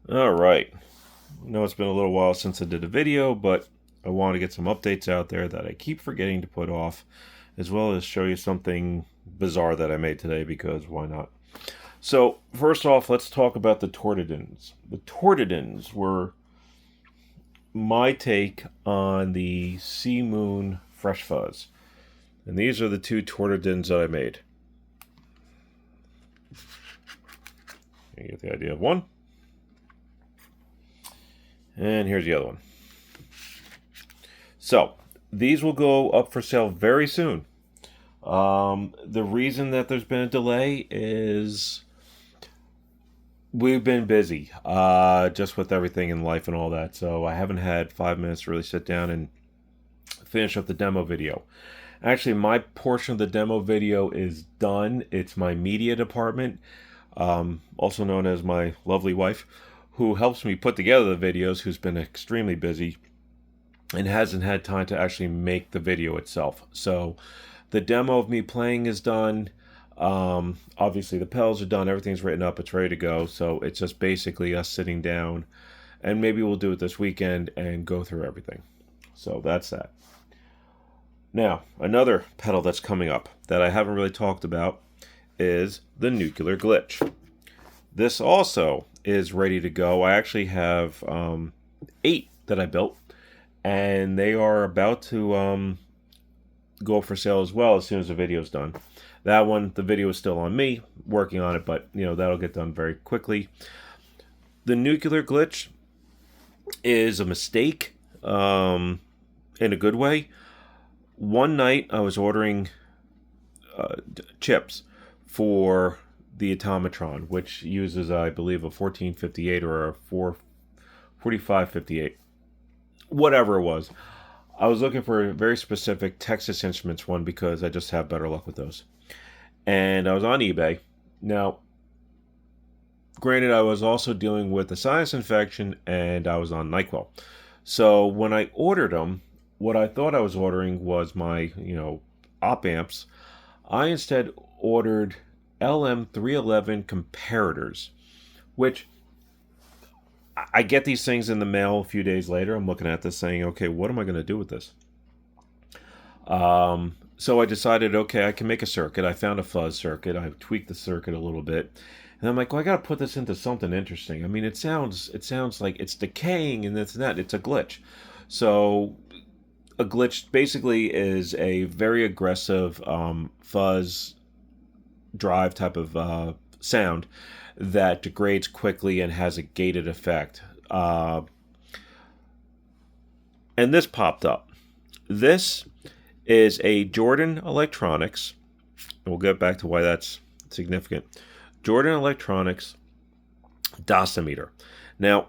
Alright, I know it's been a little while since I did a video, but I want to get some updates out there that I keep forgetting to put off, as well as show you something bizarre that I made today, because why not? So, first off, let's talk about the Tornadens. The Tornadens were my take on the Sea Moon Fresh Fuzz. And these are the two Tornadens that I made. You get the idea of one. And here's the other one. So, these will go up for sale very soon. The reason that there's been a delay is we've been busy, just with everything in life and all that. So I haven't had 5 minutes to really sit down and finish up the demo video. Actually, my portion of the demo video is done. It's my media department, also known as my lovely wife, who helps me put together the videos, who's been extremely busy and hasn't had time to actually make the video itself. So the demo of me playing is done. Obviously the pedals are done, everything's written up, it's ready to go. So it's just basically us sitting down, and maybe we'll do it this weekend and go through everything. So that's that. Now, another pedal that's coming up that I haven't really talked about is the Nuclear Glitch. This also is ready to go. I actually have 8 that I built, and they are about to go for sale as well as soon as the video's done. That one, the video is still on me, working on it, but that'll get done very quickly. The Nuclear Glitch is a mistake, in a good way. One night I was ordering chips for the Automatron, which uses, I believe, a 1458 or a 4558, whatever it was. I was looking for a very specific Texas Instruments one because I just have better luck with those. And I was on eBay. Now, granted, I was also dealing with a sinus infection and I was on NyQuil. So when I ordered them, what I thought I was ordering was my, op amps. I instead ordered LM311 comparators, which I get these things in the mail a few days later. I'm looking at this saying, okay, what am I going to do with this? So I decided, okay, I can make a circuit. I found a fuzz circuit. I tweaked the circuit a little bit. And I'm like, well, I got to put this into something interesting. I mean, it sounds like it's decaying and this and that. It's a glitch. So a glitch basically is a very aggressive fuzz drive type of sound that degrades quickly and has a gated effect. And this popped up. This is a Jordan Electronics. We'll get back to why that's significant. Jordan Electronics dosimeter. Now,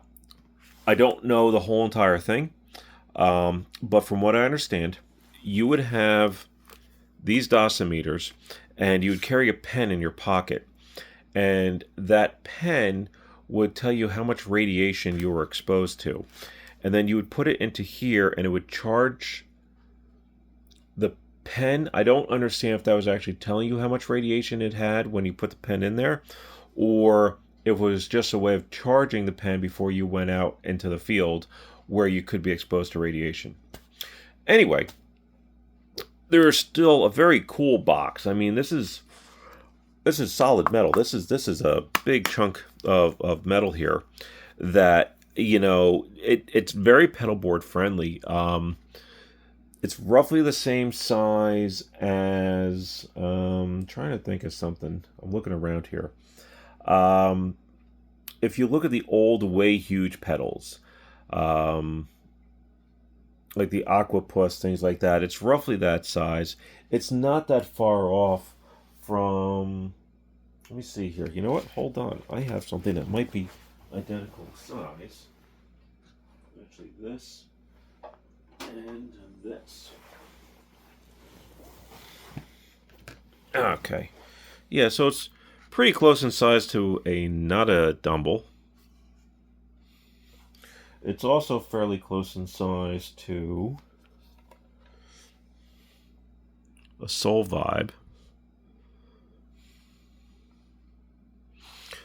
I don't know the whole entire thing, but from what I understand, you would have these dosimeters and you would carry a pen in your pocket, and that pen would tell you how much radiation you were exposed to, and then you would put it into here and it would charge the pen. I don't understand if that was actually telling you how much radiation it had when you put the pen in there, or it was just a way of charging the pen before you went out into the field where you could be exposed to radiation. Anyway, there is still a very cool box. I mean, this is solid metal. This is a big chunk of metal here that it's very pedal board friendly. It's roughly the same size as I'm trying to think of something. I'm looking around here. If you look at the old Way Huge pedals, like the Aquapus, things like that, it's roughly that size. It's not that far off from. Let me see here. You know what? Hold on. I have something that might be identical size. Actually, this and this. Okay. Yeah, so it's pretty close in size to a Nada Dumble. It's also fairly close in size to a Soul Vibe.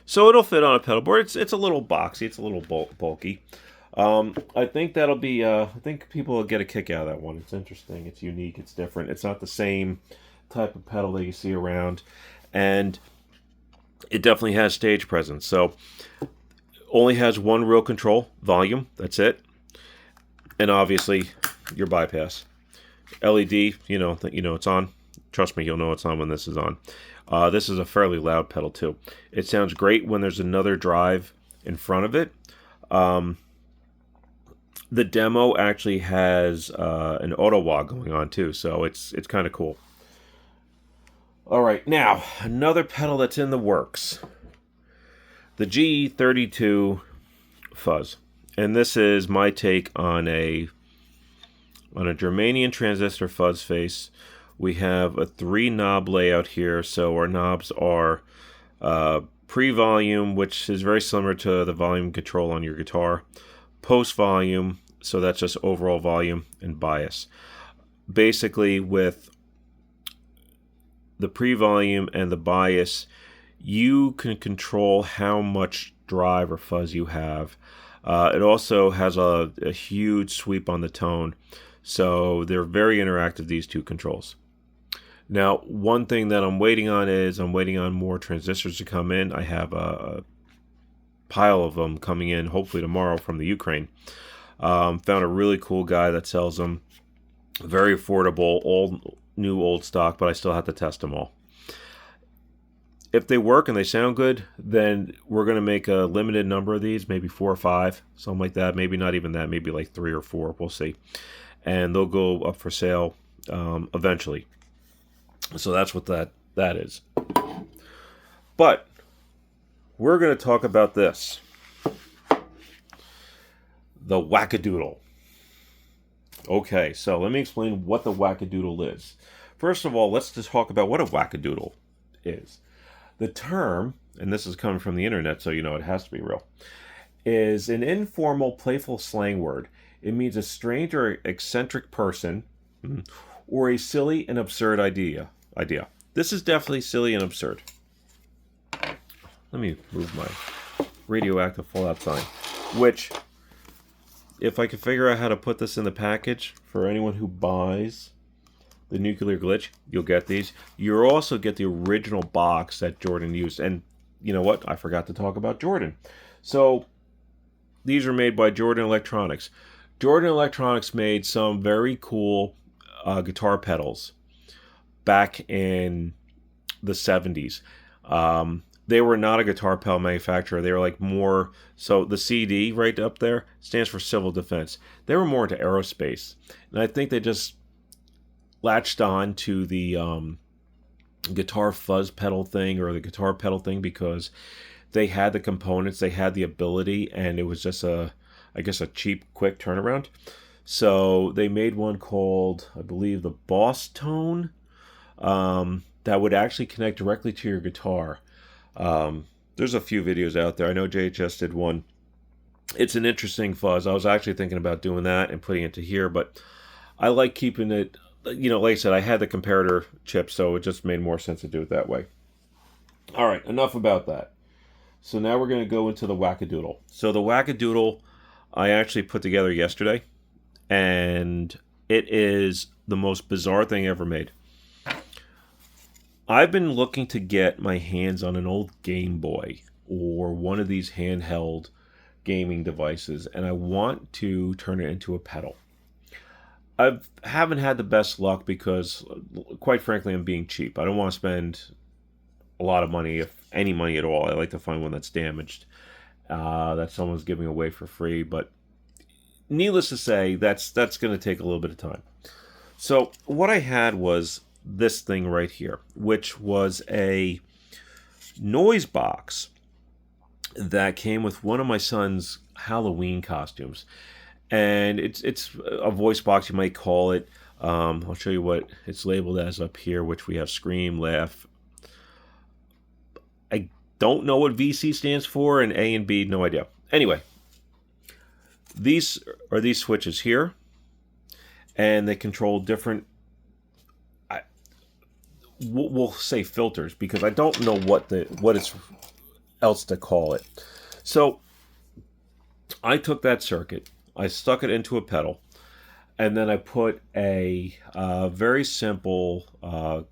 So it'll fit on a pedal board. It's a little boxy. It's a little bulky. I think that'll be. I think people will get a kick out of that one. It's interesting. It's unique. It's different. It's not the same type of pedal that you see around, and it definitely has stage presence. So only has one real control, volume. That's it, and obviously your bypass. LED. You know it's on. Trust me, you'll know it's on when this is on. This is a fairly loud pedal too. It sounds great when there's another drive in front of it. The demo actually has an auto wah going on too, so it's kind of cool. All right, now another pedal that's in the works, the G32 Fuzz, and this is my take on a Germanium transistor fuzz face. We have a 3-knob layout here, so our knobs are pre-volume, which is very similar to the volume control on your guitar, post-volume, so that's just overall volume, and bias. Basically, with the pre-volume and the bias, you can control how much drive or fuzz you have. It also has a huge sweep on the tone, so they're very interactive, these two controls. Now, one thing that I'm waiting on more transistors to come in. I have a pile of them coming in, hopefully tomorrow, from the Ukraine. Found a really cool guy that sells them. Very affordable, old stock, but I still have to test them all. If they work and they sound good, then we're going to make a limited number of these, maybe 4 or 5, something like that. Maybe not even that, maybe like 3 or 4, we'll see. And they'll go up for sale eventually. So that's what that is. But we're going to talk about this. The Wackadoodle. Okay, so let me explain what the Wackadoodle is. First of all, let's just talk about what a Wackadoodle is. The term, and this is coming from the internet, so you know it has to be real, is an informal, playful slang word. It means a strange or eccentric person, or a silly and absurd idea. This is definitely silly and absurd. Let me move my radioactive fallout sign, which, if I could figure out how to put this in the package for anyone who buys the Nuclear Glitch, you'll get these. You'll also get the original box that Jordan used. And you know what? I forgot to talk about Jordan. So these are made by Jordan Electronics. Jordan Electronics made some very cool guitar pedals back in the 70s. They were not a guitar pedal manufacturer. They were like more... So the CD right up there stands for Civil Defense. They were more into aerospace. And I think they just latched on to the guitar fuzz pedal thing, or the guitar pedal thing, because they had the components, they had the ability, and it was just a cheap, quick turnaround. So they made one called, I believe, the Boss Tone, that would actually connect directly to your guitar. There's a few videos out there. I know JHS did one. It's an interesting fuzz. I was actually thinking about doing that and putting it to here, but I like keeping it, like I said, I had the comparator chip, so it just made more sense to do it that way. All right, enough about that. So now we're going to go into the Wackadoodle. So the Wackadoodle I actually put together yesterday, and it is the most bizarre thing ever made. I've been looking to get my hands on an old Game Boy or one of these handheld gaming devices, and I want to turn it into a pedal. I haven't had the best luck because, quite frankly, I'm being cheap. I don't want to spend a lot of money, if any money at all. I like to find one that's damaged, that someone's giving away for free. But needless to say, that's going to take a little bit of time. So what I had was this thing right here, which was a noise box that came with one of my son's Halloween costumes. And it's a voice box, you might call it. I'll show you what it's labeled as up here, which we have scream, laugh. I don't know what VC stands for, and A and B, no idea. Anyway, these are these switches here, and they control different, we'll say filters, because I don't know what it's else to call it. So I took that circuit, I stuck it into a pedal, and then I put a very simple DOD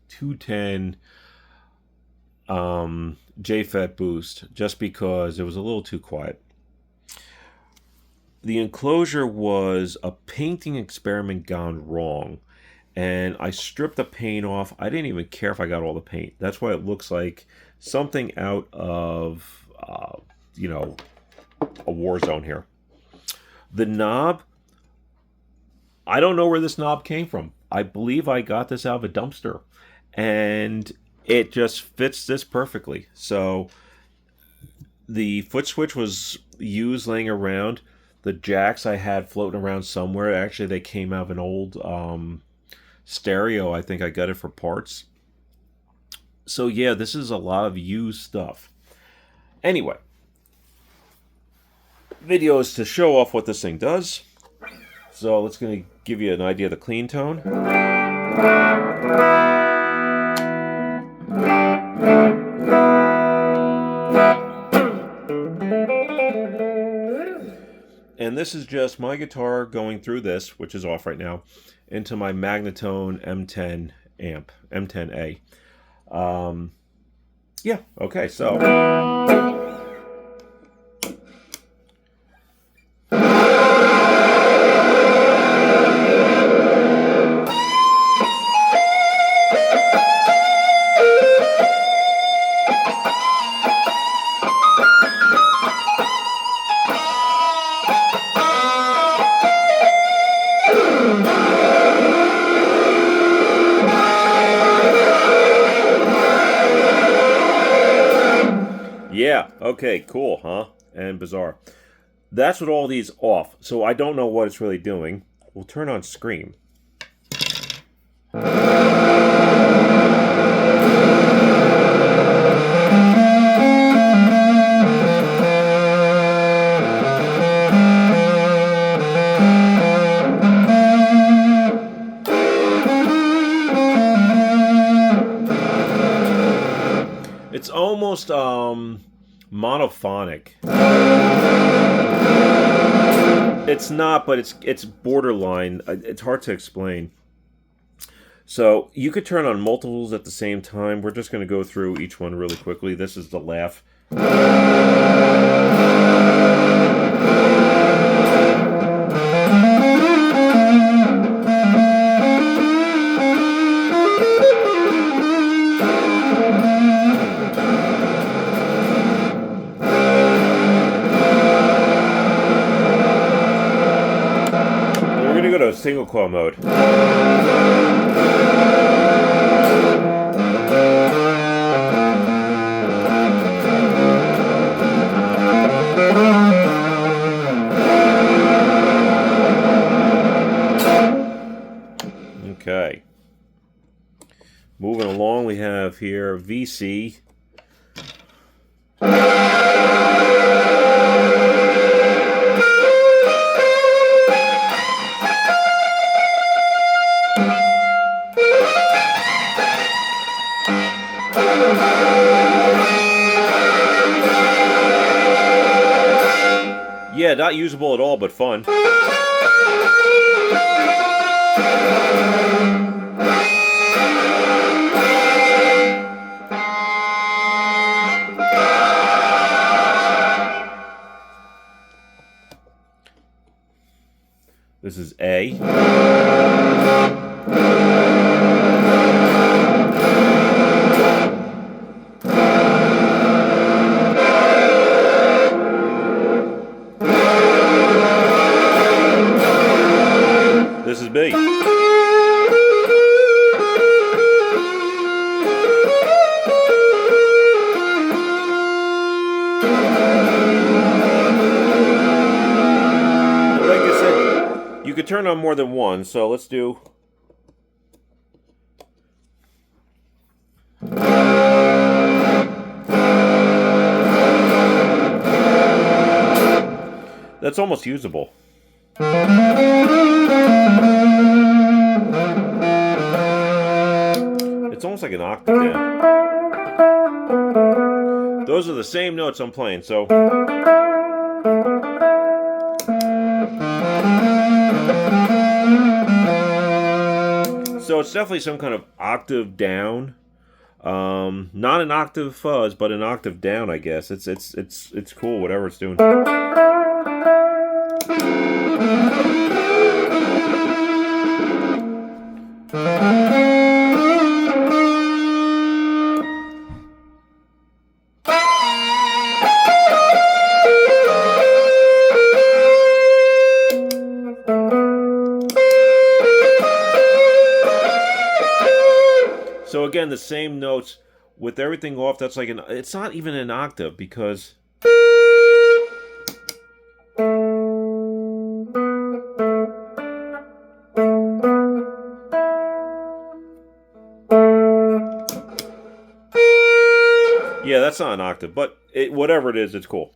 210 JFET boost, just because it was a little too quiet. The enclosure was a painting experiment gone wrong, and I stripped the paint off. I didn't even care if I got all the paint. That's why it looks like something out of, a war zone here. The knob, I don't know where this knob came from. I believe I got this out of a dumpster, and it just fits this perfectly. So the foot switch was used laying around. The jacks I had floating around somewhere. Actually, they came out of an old stereo. I think I got it for parts. So yeah, this is a lot of used stuff. Anyway, video is to show off what this thing does. So let's going to give you an idea of the clean tone. And this is just my guitar going through this, which is off right now, into my Magnatone M10 amp, M10A. Yeah, okay, so. Yeah, okay, cool, huh? And bizarre. That's with all these off, so I don't know what it's really doing. We'll turn on Scream. It's almost monophonic. It's not, but it's borderline. It's hard to explain. So you could turn on multiples at the same time. We're just going to go through each one really quickly. This is the laugh. Go to single coil mode. Okay. Moving along, we have here VC. Yeah, not usable at all, but fun. This is A. This is B. Like I said, you could turn on more than one, so let's do. That's almost usable. It's almost like an octave. those are the same notes I'm playing. So it's definitely some kind of octave down. Not an octave fuzz, but an octave down, I guess. It's cool, whatever it's doing. So again, the same notes with everything off. That's like it's not even an octave because yeah, that's not an octave, but whatever it is, it's cool.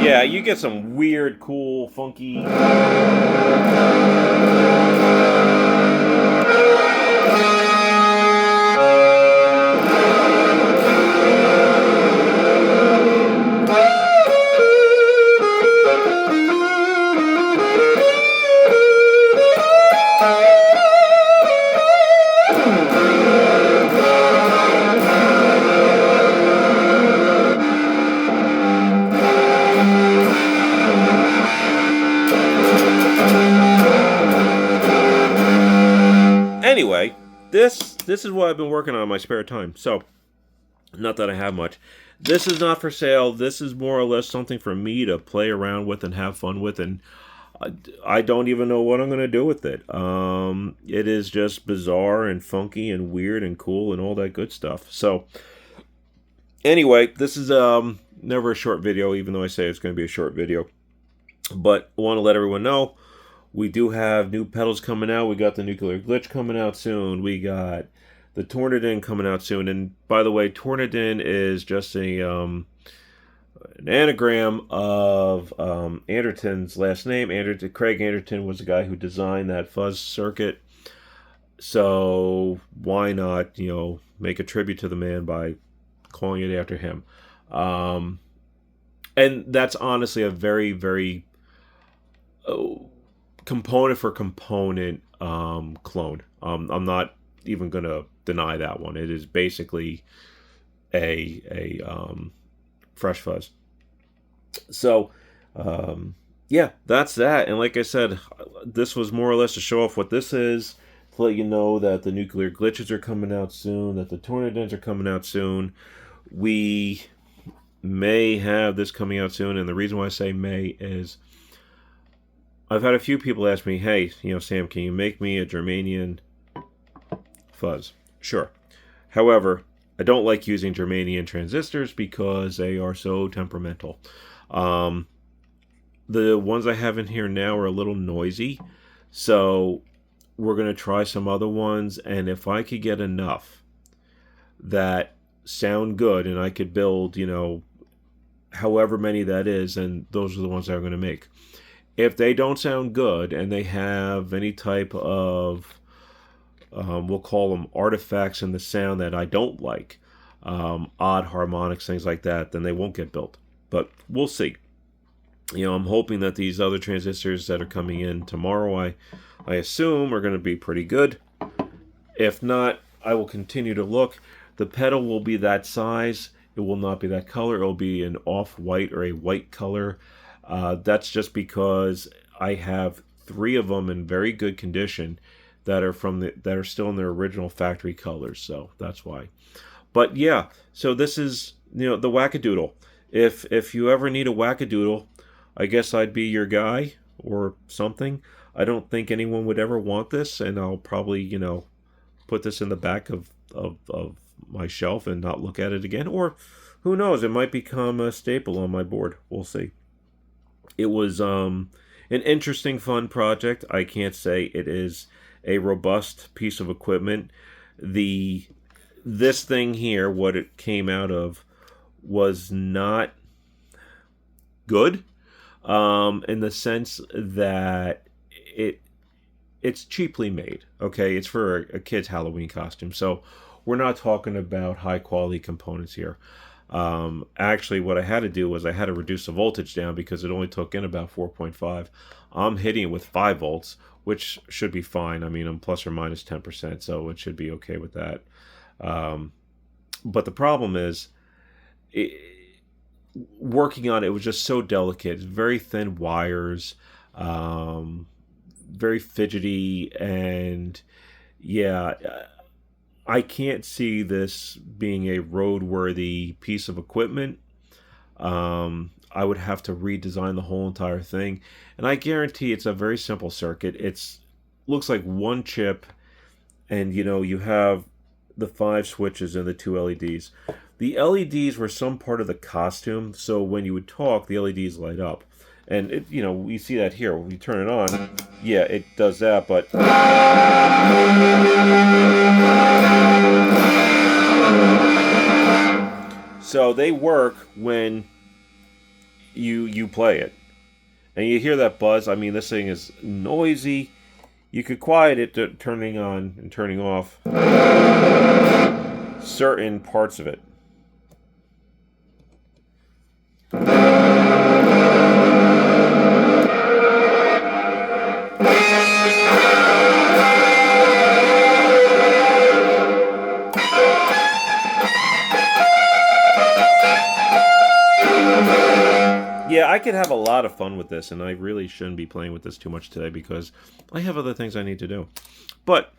Yeah, you get some weird, cool, funky. Anyway, this is what I've been working on in my spare time. So, not that I have much. This is not for sale. This is more or less something for me to play around with and have fun with, and I don't even know what I'm going to do with it. It is just bizarre and funky and weird and cool and all that good stuff. So, anyway, this is never a short video, even though I say it's going to be a short video. But I want to let everyone know we do have new pedals coming out. We got the Nuclear Glitch coming out soon. We got the Tornaden coming out soon. And by the way, Tornaden is just an anagram of Anderton's last name. Craig Anderton was the guy who designed that fuzz circuit. So why not, make a tribute to the man by calling it after him? And that's honestly a very, very component for component clone. I'm not even going to deny that one. It is basically a fresh fuzz. So, yeah, that's that. And like I said, this was more or less to show off what this is, to let you know that the Nuclear Glitches are coming out soon, that the Tornadens are coming out soon. We may have this coming out soon, and the reason why I say may is I've had a few people ask me, hey, Sam, can you make me a Germanium fuzz? Sure. However, I don't like using Germanium transistors because they are so temperamental. The ones I have in here now are a little noisy, so we're going to try some other ones, and if I could get enough that sound good and I could build, however many that is, and those are the ones that I'm going to make. If they don't sound good and they have any type of, we'll call them artifacts in the sound that I don't like, odd harmonics, things like that, then they won't get built. But we'll see. I'm hoping that these other transistors that are coming in tomorrow, I assume, are going to be pretty good. If not, I will continue to look. The pedal will be that size. It will not be that color. It will be an off-white or a white color. That's just because I have 3 of them in very good condition that are that are still in their original factory colors. So that's why. But yeah, so this is, the Wackadoodle. If you ever need a Wackadoodle, I guess I'd be your guy or something. I don't think anyone would ever want this, and I'll probably, put this in the back of my shelf and not look at it again. Or who knows, it might become a staple on my board. We'll see. It was an interesting, fun project. I can't say it is a robust piece of equipment. This thing here, what it came out of, was not good, in the sense that it's cheaply made. Okay, it's for a kid's Halloween costume, so we're not talking about high quality components here. Actually, what I had to do was I had to reduce the voltage down because it only took in about 4.5. I'm hitting it with 5 volts, which should be fine. I mean, I'm plus or minus 10%, so it should be okay with that. But the problem is, working on it was just so delicate. It's very thin wires, very fidgety, and yeah, I can't see this being a roadworthy piece of equipment. I would have to redesign the whole entire thing, and I guarantee it's a very simple circuit. Looks like one chip, and you have the 5 switches and the 2 LEDs. The LEDs were some part of the costume, so when you would talk, the LEDs light up. And we see that here. When you turn it on, yeah, it does that, but so they work when you play it. And you hear that buzz. I mean, this thing is noisy. You could quiet it turning on and turning off certain parts of it. Yeah, I could have a lot of fun with this, and I really shouldn't be playing with this too much today because I have other things I need to do. But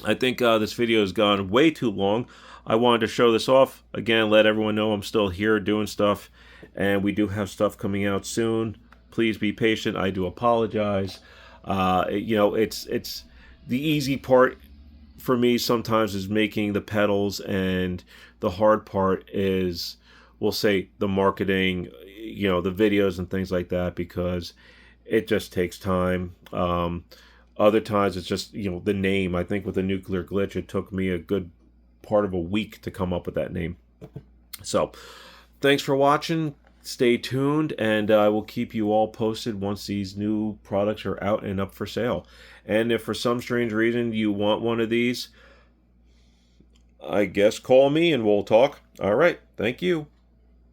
I think this video has gone way too long. I wanted to show this off. Again, let everyone know I'm still here doing stuff, and we do have stuff coming out soon. Please be patient. I do apologize. It's the easy part for me sometimes is making the pedals, and the hard part is, we'll say, the marketing, the videos and things like that, because it just takes time. Other times it's just, the name. I think with the Nuclear Glitch, it took me a good part of a week to come up with that name. So, thanks for watching. Stay tuned, and I will keep you all posted once these new products are out and up for sale. And if for some strange reason you want one of these, I guess call me and we'll talk. All right. Thank you.